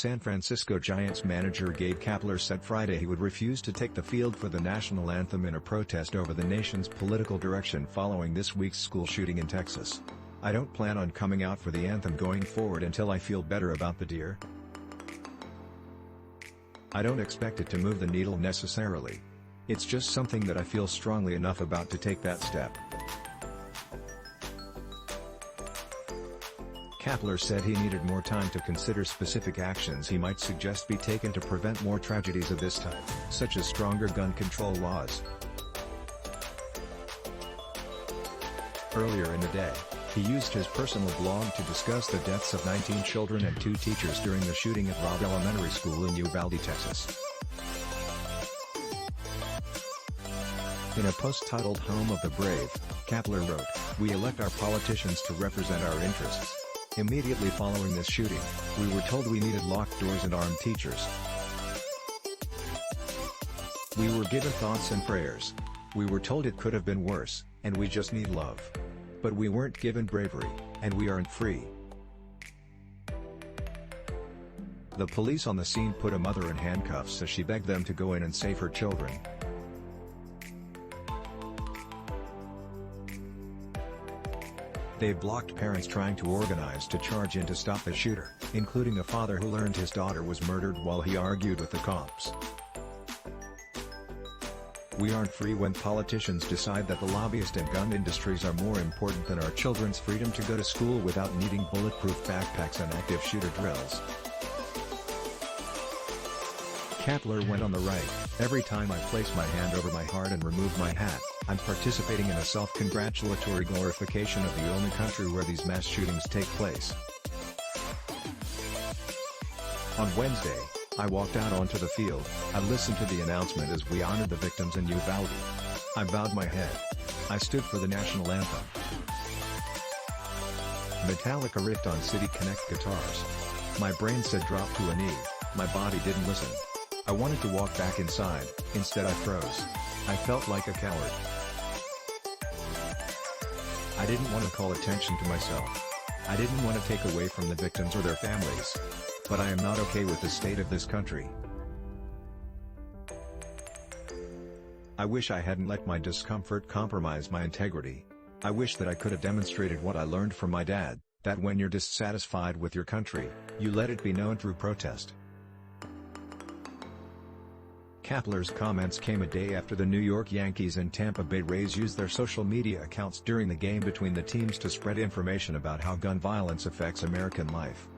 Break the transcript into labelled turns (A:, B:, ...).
A: San Francisco Giants manager Gabe Kapler said Friday he would refuse to take the field for the national anthem in a protest over the nation's political direction following this week's school shooting in Texas. "I don't plan on coming out for the anthem going forward until I feel better about the deer. I don't expect it to move the needle necessarily. It's just something that I feel strongly enough about to take that step." Kapler said he needed more time to consider specific actions he might suggest be taken to prevent more tragedies of this type, such as stronger gun control laws. Earlier in the day, he used his personal blog to discuss the deaths of 19 children and 2 teachers during the shooting at Robb Elementary School in Uvalde, Texas. In a post titled "Home of the Brave," Kapler wrote, "We elect our politicians to represent our interests. Immediately following this shooting, we were told we needed locked doors and armed teachers. We were given thoughts and prayers. We were told it could have been worse, and we just need love. But we weren't given bravery, and we aren't free." The police on the scene put a mother in handcuffs as she begged them to go in and save her children. They blocked parents trying to organize to charge in to stop the shooter, including a father who learned his daughter was murdered while he argued with the cops. "We aren't free when politicians decide that the lobbyist and gun industries are more important than our children's freedom to go to school without needing bulletproof backpacks and active shooter drills." Kapler went on the right, "Every time I place my hand over my heart and remove my hat, I'm participating in a self-congratulatory glorification of the only country where these mass shootings take place." On Wednesday, "I walked out onto the field, I listened to the announcement as we honored the victims in Uvalde. I bowed my head. I stood for the national anthem." Metallica riffed on City Connect guitars. "My brain said drop to a knee, my body didn't listen. I wanted to walk back inside, instead I froze. I felt like a coward. I didn't want to call attention to myself. I didn't want to take away from the victims or their families. But I am not okay with the state of this country. I wish I hadn't let my discomfort compromise my integrity. I wish that I could have demonstrated what I learned from my dad, that when you're dissatisfied with your country, you let it be known through protest." Kapler's comments came a day after the New York Yankees and Tampa Bay Rays used their social media accounts during the game between the teams to spread information about how gun violence affects American life.